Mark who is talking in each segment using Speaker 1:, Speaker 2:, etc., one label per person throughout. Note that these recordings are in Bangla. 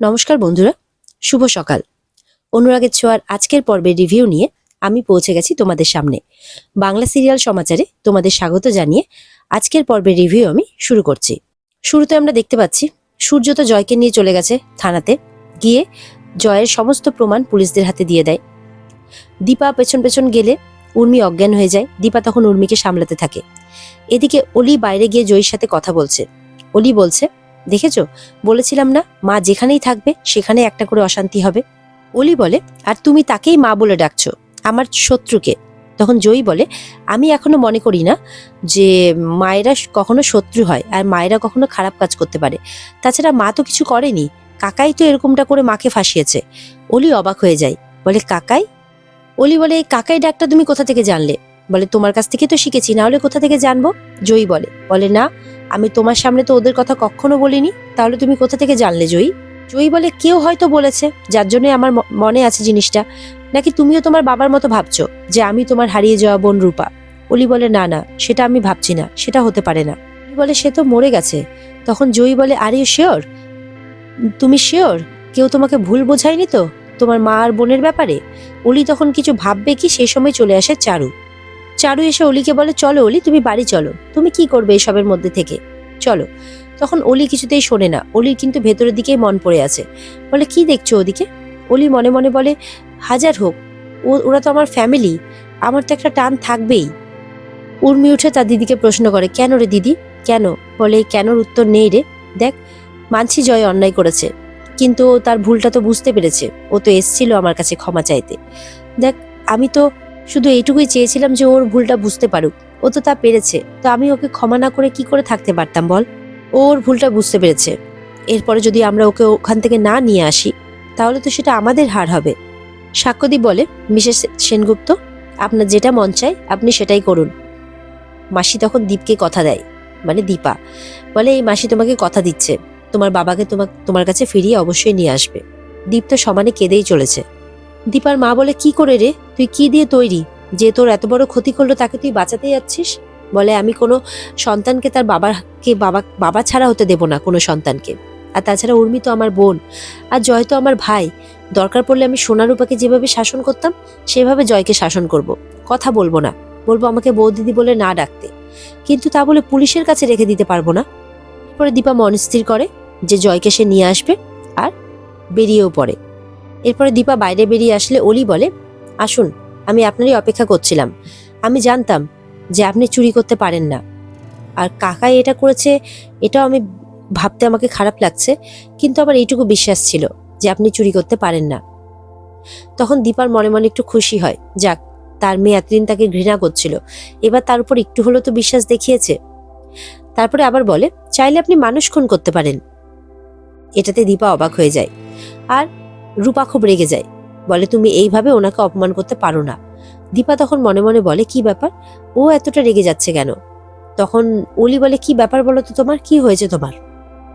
Speaker 1: নমস্কার বন্ধুরা, শুভ সকাল। অনুরাগের ছোঁয়ার আজকের পর্বের রিভিউ নিয়ে আমি পৌঁছে গেছি তোমাদের সামনে। বাংলা সিরিয়াল সমাচারে তোমাদের স্বাগত জানিয়ে আজকের পর্বের রিভিউ আমি শুরু করছি। শুরুতে আমরা দেখতে পাচ্ছি সূর্য তো জয়কে নিয়ে চলে গেছে থানাতে, গিয়ে জয়ের সমস্ত প্রমাণ পুলিশদের হাতে দিয়ে দেয়। দীপা পেছন পেছন গেলে উর্মি অজ্ঞান হয়ে যায়। দীপা তখন উর্মিকে সামলাতে থাকে। এদিকে অলি বাইরে গিয়ে জয়ীর সাথে কথা বলছে। অলি বলছে, দেখেছো, বলেছিলাম না মা যেখানেই থাকবে সেখানে একটা করে অশান্তি হবে। অলি বলে, আর তুমি তাকেই মা বলে ডাকছো, আমার শত্রুকে। তখন জয়ী বলে, আমি এখনো মনে করি না যে মায়েরা কখনো শত্রু হয় আর মায়েরা কখনো খারাপ কাজ করতে পারে। তাছাড়া মা তো কিছু করেনি, কাকাই তো এরকমটা করে মাকে ফাঁসিয়েছে। অলি অবাক হয়ে যায়, বলে কাকাই? অলি বলে, এই কাকাই ডাকটা তুমি কোথা থেকে জানলে? বলে, তোমার কাছ থেকে তো শিখেছি, না হলে কোথা থেকে জানবো? জয়ী বলে না, আমি তোমার সামনে তো ওদের কথা কখনো বলিনি, তাহলে তুমি কোথা থেকে জানলে জয়ী? জয়ী বলে, কেউ হয়তো বলেছে, যার জন্য আমার মনে আছে জিনিসটা। নাকি তুমিও তোমার বাবার মতো ভাবছো যে আমি তোমার হারিয়ে যাওয়া বোন রূপা? অলি বলে, না না, সেটা আমি ভাবছি না, সেটা হতে পারে না। অলি বলে, সে তো মরে গেছে। তখন জয়ী বলে, আর ইউ শিওর? তুমি শিওর কেউ তোমাকে ভুল বোঝায়নি তো তোমার মা আর বোনের ব্যাপারে? অলি তখন কিছু ভাববে কি, সেই সময় চলে আসে চারু। চারু এসে অলিকে বলে, চলো অলি, তুমি বাড়ি চলো, তুমি কি করবে এসবের মধ্যে থেকে, চলো। তখন অলি কিছুতেই শোনে না, অলির কিন্তু ভেতরের দিকেই মন পড়ে আছে। বলে, কি দেখছো ওদিকে? অলি মনে মনে বলে, হাজার হোক ওরা তো আমার ফ্যামিলি, আমার তো একটা টান থাকবেই। উর্মি উঠে তার দিদিকে প্রশ্ন করে, কেন রে দিদি, কেন? বলে, এই কেনর উত্তর নেই রে। দেখ, মানছি জয় অন্যায় করেছে, কিন্তু ও তার ভুলটা তো বুঝতে পেরেছে। ও তো এসছিল আমার কাছে ক্ষমা চাইতে। দেখ, আমি তো শুধু এইটুকুই চেয়েছিলাম যে ওর ভুলটা বুঝতে পারুক। ও তো তা পেরেছে, তো আমি ওকে ক্ষমা না করে কি করে থাকতে পারতাম বল? ওর ভুলটা বুঝতে পেরেছে। এরপরে যদি আমরা ওকে ওখান থেকে না নিয়ে আসি, তাহলে তো সেটা আমাদের হার হবে। সাক্ষ্যদীপ বলে, মিসেস সেনগুপ্ত, আপনার যেটা মন চায় আপনি সেটাই করুন। মাসি তখন দীপকে কথা দেয়, মানে দীপা বলে, এই মাসি তোমাকে কথা দিচ্ছে, তোমার বাবাকে তোমার কাছে ফিরিয়ে অবশ্যই নিয়ে আসবে। দীপ তো সমানে কেঁদেই চলেছে। দীপার মা বলে, কি করে রে, তুই কি দিয়ে তৈরি যে তোর এত বড় ক্ষতি করলো তাকে তুই বাঁচাতে যাচ্ছিস? বলে, আমি কোনো সন্তানকে তার বাবা ছাড়া হতে দেব না কোনো সন্তানকে। আর তাছাড়া উর্মি তো আমার বোন, আর জয় তো আমার ভাই। দরকার পড়লে আমি সোনারূপাকে যেভাবে শাসন করতাম সেভাবে জয়কে শাসন করব। কথা বলবো না, বলবো আমাকে বৌদিদি বলে না ডাকতে, কিন্তু তা বলে পুলিশের কাছে রেখে দিতে পারবো না। এরপরে দীপা মন স্থির করে যে জয়কে সে নিয়ে আসবে, আর বেরিয়েও পড়ে। এরপরে দীপা বাইরে বেরিয়ে আসলে অলি বলে, আসুন, আমি আপনারই অপেক্ষা করছিলাম। আমি জানতাম যে আপনি চুরি করতে পারেন না, আর কাকাই এটা করেছে এটাও আমি ভাবতে আমাকে খারাপ লাগছে, কিন্তু আমার এইটুকু বিশ্বাস ছিল যে আপনি চুরি করতে পারেন না। তখন দীপার মনে মনে একটু খুশি হয়, যাক, তার মেয়ে এতদিন তাকে ঘৃণা করছিল, এবার তার উপর একটু হলেও তো বিশ্বাস দেখিয়েছে। তারপরে আবার বলে, চাইলে আপনি মানুষ খুন করতে পারেন। এটাতে দীপা অবাক হয়ে যায়, আর রূপা খুব রেগে যায়, বলে, তুমি এইভাবে ওনাকে অপমান করতে পারো না। দীপা তখন মনে মনে বলে, কি ব্যাপার, ও এতটা রেগে যাচ্ছে কেন? তখন অলি বলে, কি ব্যাপার বলো তো, তোমার কি হয়েছে, তোমার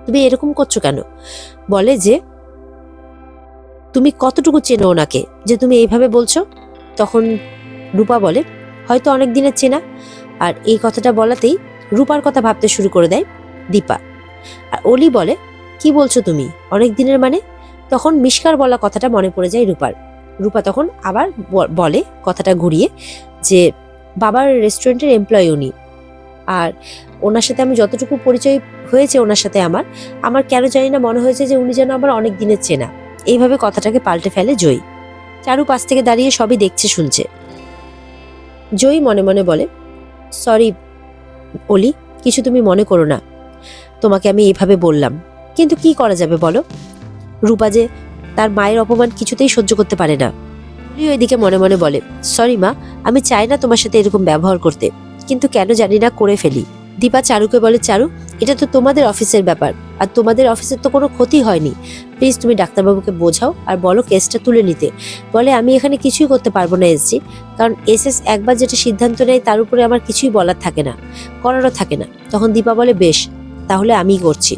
Speaker 1: তুমি এরকম করছো কেন? বলে যে, তুমি কতটুকু চেনো ওনাকে যে তুমি এইভাবে বলছো? তখন রূপা বলে, হয়তো অনেক দিনের চেনা। আর এই কথাটা বলাতেই রূপার কথা ভাবতে শুরু করে দেয় দীপা। আর অলি বলে, কি বলছো তুমি অনেক দিনের মানে? তখন মিষ্কার বলা কথাটা মনে পড়ে যায় রূপার। রূপা তখন আবার বলে কথাটা ঘুরিয়ে, যে বাবার রেস্টুরেন্টের এমপ্লয়ি উনি, আর ওনার সাথে আমি যতটুকু পরিচয় হয়েছে ওনার সাথে আমার কেন জানি না মনে হয়েছে যে উনি যেন আমার অনেক দিনের চেনা। এইভাবে কথাটাকে পাল্টে ফেলে জয়ী। চারু পাশ থেকে দাঁড়িয়ে সবই দেখছে শুনছে। জয়ী মনে মনে বলে, সরি অলি, কিছু তুমি মনে করো না, তোমাকে আমি এইভাবে বললাম, কিন্তু কি করা যাবে বলো? রূপা যে তার মায়ের অপমান কিছুতেই সহ্য করতে পারে না। ওইদিকে মনে মনে বলে, সরি মা, আমি চাই না তোমার সাথে এরকম ব্যবহার করতে, কিন্তু কেন জানি না করে ফেলি। দীপা চারুকে বলে, চারু, এটা তো তোমাদের অফিসের ব্যাপার, আর তোমাদের অফিসের তো কোনো ক্ষতি হয়নি, প্লিজ তুমি ডাক্তারবাবুকে বোঝাও আর বলো কেসটা তুলে নিতে। বলে, আমি এখানে কিছুই করতে পারবো না এসজি, কারণ এসএস একবার যেটা সিদ্ধান্ত নেয় তার উপরে আমার কিছুই বলার থাকে না, করারও থাকে না। তখন দীপা বলে, বেশ, তাহলে আমিই করছি।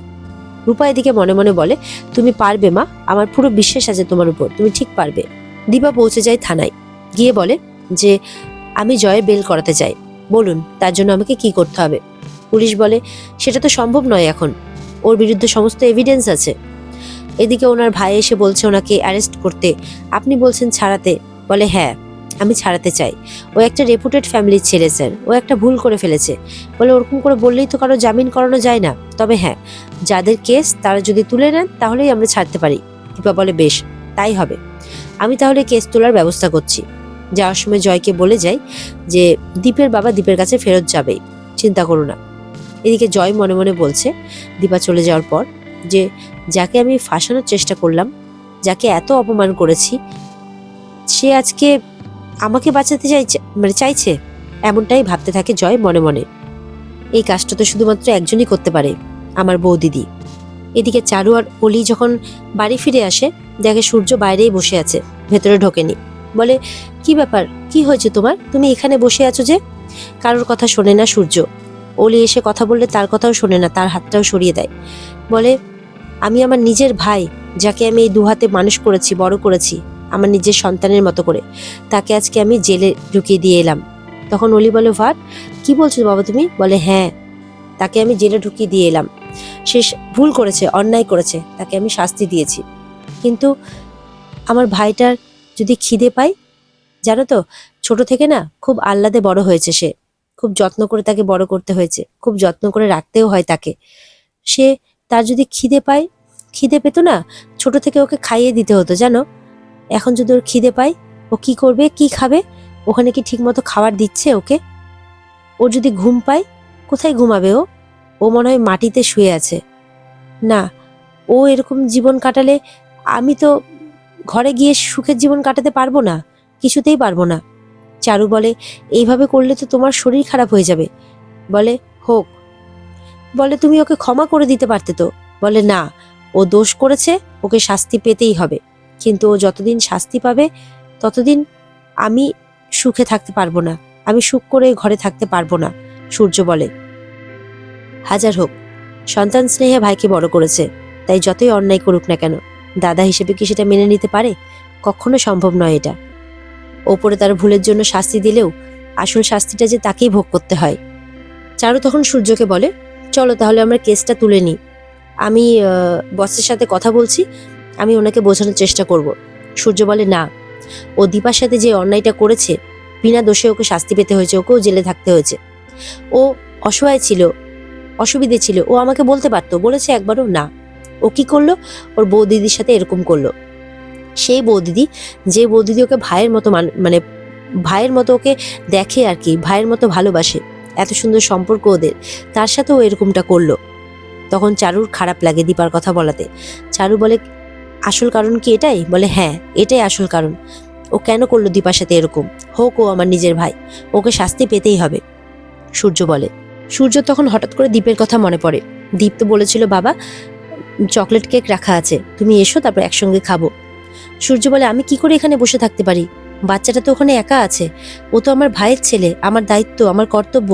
Speaker 1: রূপা এদিকে মনে মনে বলে, তুমি পারবে মা, আমার পুরো বিশ্বাস আছে তোমার উপর, তুমি ঠিক পারবে। দীপা পৌঁছে যায় থানায়, গিয়ে বলে যে আমি জয়ের বেল করাতে চাই, বলুন তার জন্য আমাকে কি করতে হবে। পুলিশ বলে, সেটা তো সম্ভব নয়, এখন ওর বিরুদ্ধে সমস্ত এভিডেন্স আছে। এদিকে ওনার ভাই এসে বলছে ওনাকে অ্যারেস্ট করতে, আপনি বলছেন ছাড়াতে। বলে হ্যাঁ, আমি ছাড়াতে চাই। ও একটা রেপুটেড ফ্যামিলির ছেলে স্যার, ও একটা ভুল করে ফেলেছে। বলে ওরকম করে বললেই তো কারো জামিন করানো যায় না, তবে হ্যাঁ, যাদের কেস তারা যদি তুলে নেন তাহলেই আমরা ছাড়তে পারি। দীপা বলে বেশ, তাই হবে, আমি তাহলে কেস তোলার ব্যবস্থা করছি। যাওয়ার সময় জয়কে বলে যাই যে দীপের বাবা দীপের কাছে ফেরত যাবে, চিন্তা করো না। এদিকে জয় মনে মনে বলছে দীপা চলে যাওয়ার পর যে যাকে আমি ফাঁসানোর চেষ্টা করলাম, যাকে এত অপমান করেছি, সে আজকে আমাকে বাঁচাতে চাইছে। এমনটাই ভাবতে থাকে জয় মনে মনে। এই কাজটা তো শুধুমাত্র একজনই করতে পারে, আমার বউ দিদি। এদিকে চারু আর অলি যখন বাড়ি ফিরে আসে, দেখে সূর্য বাইরেই বসে আছে, ভেতরে ঢোকেনি। বলে কি ব্যাপার, কি হয়েছে তোমার, তুমি এখানে বসে আছো যে? কারোর কথা শোনে না সূর্য। অলি এসে কথা বললে তার কথাও শোনে না, তার হাতটাও সরিয়ে দেয়। বলে আমি আমার নিজের ভাই, যাকে আমি এই দুহাতে মানুষ করেছি, বড় করেছি আমার নিজের সন্তানের মতো করে, তাকে আজকে আমি জেলে ঢুকিয়ে দিয়ে এলাম। তখন অলি বলে ভাট, কি বলছো বাবা তুমি? বলে হ্যাঁ, তাকে আমি জেলে ঢুকিয়ে দিয়ে এলাম। সে ভুল করেছে, অন্যায় করেছে, তাকে আমি শাস্তি দিয়েছি। কিন্তু আমার ভাইটার যদি খিদে পায়, জানো তো, ছোট থেকে না খুব আহ্লাদে বড় হয়েছে সে, খুব যত্ন করে তাকে বড় করতে হয়েছে, খুব যত্ন করে রাখতেও হয় তাকে। সে তার যদি খিদে পায়, খিদে পেতো না, ছোট থেকে ওকে খাইয়ে দিতে হতো জানো। এখন যদি ওর খিদে পায়, ও কি করবে, কি খাবে? ওখানে কি ঠিক মতো খাবার দিচ্ছে ওকে? ও যদি ঘুম পায়, কোথায় ঘুমাবে ও? ও মনে হয় মাটিতে শুয়ে আছে। না, ও এরকম জীবন কাটালে আমি তো ঘরে গিয়ে সুখের জীবন কাটাতে পারবো না, কিছুতেই পারবো না। চারু বলে এইভাবে করলে তো তোমার শরীর খারাপ হয়ে যাবে। বলে হোক। বলে তুমি ওকে ক্ষমা করে দিতে পারতে তো। বলে না, ও দোষ করেছে, ওকে শাস্তি পেতেই হবে। কিন্তু ও যতদিন শাস্তি পাবে ততদিন আমি সুখে থাকতে পারবো না, আমি সুখ করে ঘরে থাকতে পারবো না। সূর্য বলে হাজার হোক, সন্তান স্নেহে ভাইকে বড় করেছে, তাই যতই অন্যায় করুক না কেন, দাদা হিসেবে কি সেটা মেনে নিতে পারে? কখনো সম্ভব নয় এটা। ওপরে তার ভুলের জন্য শাস্তি দিলেও আসল শাস্তিটা যে তাকেই ভোগ করতে হয়। চারু তখন সূর্যকে বলে চলো তাহলে আমরা কেসটা তুলে নিই, আমি বসের সাথে কথা বলছি, আমি ওনাকে বোঝানোর চেষ্টা করব। সূর্য বলে না, ও দীপার সাথে যে অন্যায়টা করেছে, বিনা দোষে ওকে শাস্তি পেতে হয়েছে, ওকেও জেলে থাকতে হয়েছে। ও অসহায় ছিল, অসুবিধে ছিল, ও আমাকে বলতে পারতো, বলেছে একবারও না। ও কি করলো? ওর বৌদিদির সাথে এরকম করলো। সেই বৌদিদি, যে বৌদিদি ওকে ভাইয়ের মতো মানে ভাইয়ের মতো ওকে দেখে আর কি, ভাইয়ের মতো ভালোবাসে, এত সুন্দর সম্পর্ক ওদের, তার সাথে ও এরকমটা করলো। তখন চারুর খারাপ লাগে দীপার কথা বলাতে। চারু বলে আসল কারণ কি এটাই? বলে হ্যাঁ, এটাই আসল কারণ। ও কেন করলো দীপার সাথে এরকম? হোক, ও আমার নিজের ভাই, ওকে শাস্তি পেতেই হবে। সূর্য বলে। সূর্য তখন হঠাৎ করে দীপের কথা মনে পড়ে। দীপ তো বলেছিল বাবা চকলেট কেক রাখা আছে, তুমি এসো, তারপর একসঙ্গে খাবো। সূর্য বলে আমি কি করে এখানে বসে থাকতে পারি? বাচ্চাটা তো ওখানে একা আছে, ও তো আমার ভাইয়ের ছেলে, আমার দায়িত্ব, আমার কর্তব্য,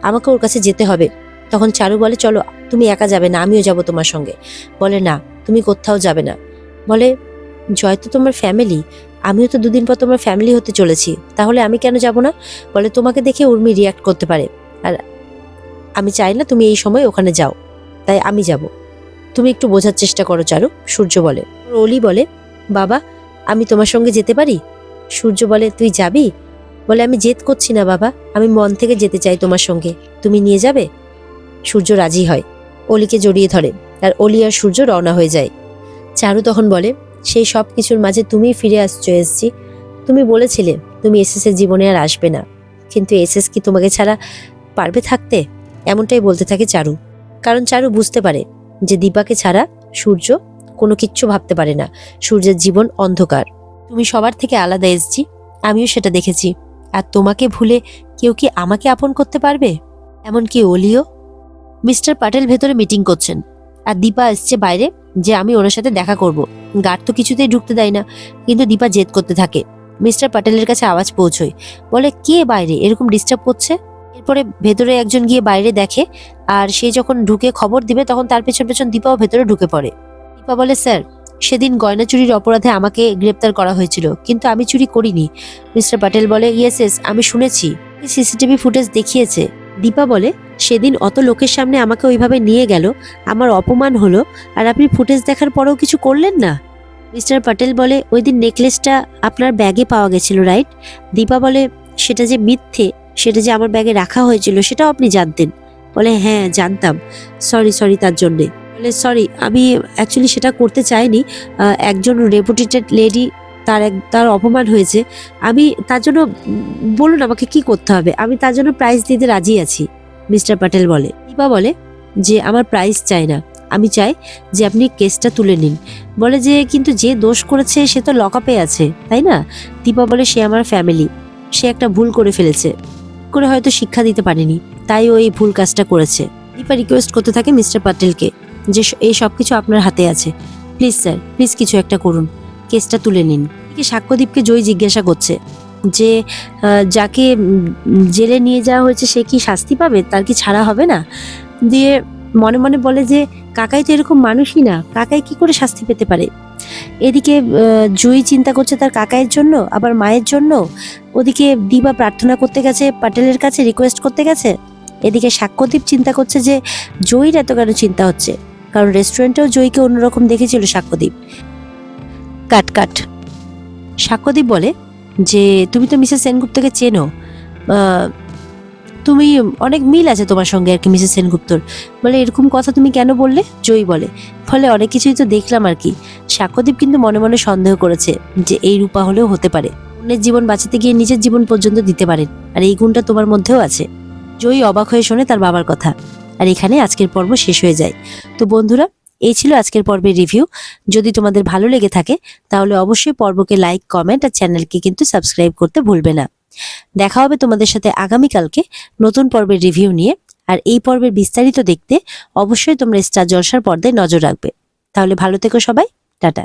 Speaker 1: আমাকে ওর কাছে যেতে হবে। তখন চারু বলে চলো, তুমি একা যাবে না, আমিও যাব তোমার সঙ্গে। বলে না, তুমি কোথাও যাবে না। বলে জয় তো তোমার ফ্যামিলি, আমিও তো দুদিন পর তোমার ফ্যামিলি হতে চলেছি, তাহলে আমি কেন যাব না? বলে তোমাকে দেখে উর্মি রিয়াক্ট করতে পারে, আর আমি চাই না তুমি এই সময় ওখানে যাও, তাই আমি যাব। তুমি একটু বোঝার চেষ্টা করো চারু। সূর্য বলে। অলি বলে বাবা আমি তোমার সঙ্গে যেতে পারি? সূর্য বলে তুই যাবি? বলে আমি জেদ করছি না বাবা, আমি মন থেকে যেতে চাই তোমার সঙ্গে, তুমি নিয়ে যাবে? সূর্য রাজি হয়, অলিকে জড়িয়ে ধরে, আর অলি আর সূর্য রওনা হয়ে যায়। চারু তখন বলে সেই সব কিছুর মাঝে তুমি ফিরে আসছো এসছি, তুমি বলেছিলে তুমি এসএস এর জীবনে আর আসবে না, কিন্তু এসএস কি তোমাকে ছাড়া পারবে থাকতে? এমনটাই বলতে থাকে চারু। কারণ চারু বুঝতে পারে যে দীপাকে ছাড়া সূর্য কোনো কিচ্ছু ভাবতে পারে না, সূর্যের জীবন অন্ধকার। তুমি সবার থেকে আলাদা এসছি, আমিও সেটা দেখেছি, আর তোমাকে ভুলে কেউ কি আমাকে আপন করতে পারবে? এমনকি অলিও। মিস্টার পাটেল ভেতরে মিটিং করছেন, আর দীপা এসছে বাইরে যে আমি ওনার সাথে দেখা করব। গার্ড তো কিছুতেই ঢুকতে দেয় না, কিন্তু দীপা জেদ করতে থাকে। মিস্টার পাটেলের কাছে আওয়াজ পৌঁছয়, বলে কে বাইরে এরকম ডিস্টার্ব করছে? এরপরে ভেতরে একজন গিয়ে বাইরে দেখে, আর সে যখন ঢুকে খবর দিবে তখন তার পেছন পেছন দীপাও ভেতরে ঢুকে পড়ে। দীপা বলে স্যার সেদিন গয়না চুরির অপরাধে আমাকে গ্রেপ্তার করা হয়েছিল, কিন্তু আমি চুরি করিনি। মিস্টার পাটেল বলে ইয়েস ইয়েস আমি শুনেছি, সিসিটিভি ফুটেজ দেখিয়েছে। দীপা বলে
Speaker 2: সেদিন অত লোকের সামনে আমাকে ওইভাবে নিয়ে গেল, আমার অপমান হলো, আর আপনি ফুটেজ দেখার পরেও কিছু করলেন না। মিস্টার প্যাটেল বলে, ওই দিন নেকলেসটা আপনার ব্যাগে পাওয়া গেছিল, রাইট? দীপা বলে, সেটা যে মিথ্যে, সেটা যে আমার ব্যাগে রাখা হয়েছিল সেটাও আপনি জানতেন? বলে, হ্যাঁ জানতাম, সরি তার জন্যে। বলে, সরি, আমি অ্যাকচুয়ালি সেটা করতে চাইনি। একজন রেপুটেটেড লেডি, তার অপমান হয়েছে, আমি তার জন্য বলুন আমাকে কি করতে হবে, আমি তার জন্য প্রাইজ দিতে রাজি আছি। মিস্টার প্যাটেল বলে। দীপা বলে যে আমার প্রাইজ চাই না, আমি চাই যে আপনি কেসটা তুলে নিন। বলে যে কিন্তু যে দোষ করেছে সে তো লকআপে আছে, তাই না? দীপা বলে, সে আমার ফ্যামিলি, সে একটা ভুল করে ফেলেছে, করে হয়তো শিক্ষা দিতে পারেনি, তাই ওই ভুল কাজটা করেছে। দীপা রিকোয়েস্ট করতে থাকে মিস্টার প্যাটেলকে যে এই সব কিছু আপনার হাতে আছে, প্লিজ স্যার, প্লিজ কিছু একটা করুন, কেসটা তুলে নিন। এদিকে সাক্ষ্যদীপকে জয় জিজ্ঞাসা করছে যে যাকে জেলে নিয়ে যাওয়া হয়েছে সে কি শাস্তি পাবে, তার কি ছাড়া হবে না? দিয়ে মনে মনে বলে যে কাকাই তো এরকম মানুষই না, কাকাই কি করে শাস্তি পেতে পারে। এদিকে জয়ী চিন্তা করছে তার কাকাইয়ের জন্য, আবার মায়ের জন্য। ওদিকে দিবা প্রার্থনা করতে গেছে প্যাটেলের কাছে, রিকোয়েস্ট করতে গেছে। এদিকে সাক্ষ্যদীপ চিন্তা করছে যে জয়ীর এত কেন চিন্তা হচ্ছে, কারণ রেস্টুরেন্টেও জয়ীকে অন্যরকম দেখেছিল সাক্ষ্যদীপ। কাট। সাক্ষ্যদীপ বলে যে তুমি তো মিসেস সেনগুপ্তকে চেনো, তুমি অনেক মিল আছে তোমার সঙ্গে আর কি মিসেস সেনগুপ্তর। বলে, এরকম কথা তুমি কেন বললে? জয়ী বলে, ফলে অনেক কিছুই তো দেখলাম আর কি। সাক্ষ্যদীপ কিন্তু মনে মনে সন্দেহ করেছে যে এই রূপা হলেও হতে পারে, অন্যের জীবন বাঁচাতে গিয়ে নিজের জীবন পর্যন্ত দিতে পারেন, আর এই গুণটা তোমার মধ্যেও আছে। জয়ী অবাক হয়ে শোনে তার বাবার কথা। আর এখানে আজকের পর্ব শেষ হয়ে যায়। তো বন্ধুরা, এই ছিল আজকের পর্বের রিভিউ। যদি তোমাদের ভালো লেগে থাকে তাহলে অবশ্যই পর্বকে লাইক, কমেন্ট আর চ্যানেলকে কিন্তু সাবস্ক্রাইব করতে ভুলবে না। দেখা হবে তোমাদের সাথে আগামীকালকে নতুন পর্বের রিভিউ নিয়ে। আর এই পর্বের বিস্তারিত দেখতে অবশ্যই তোমরা স্টার জলসার পর্দায় নজর রাখবে। তাহলে ভালো থেকো সবাই, টাটা।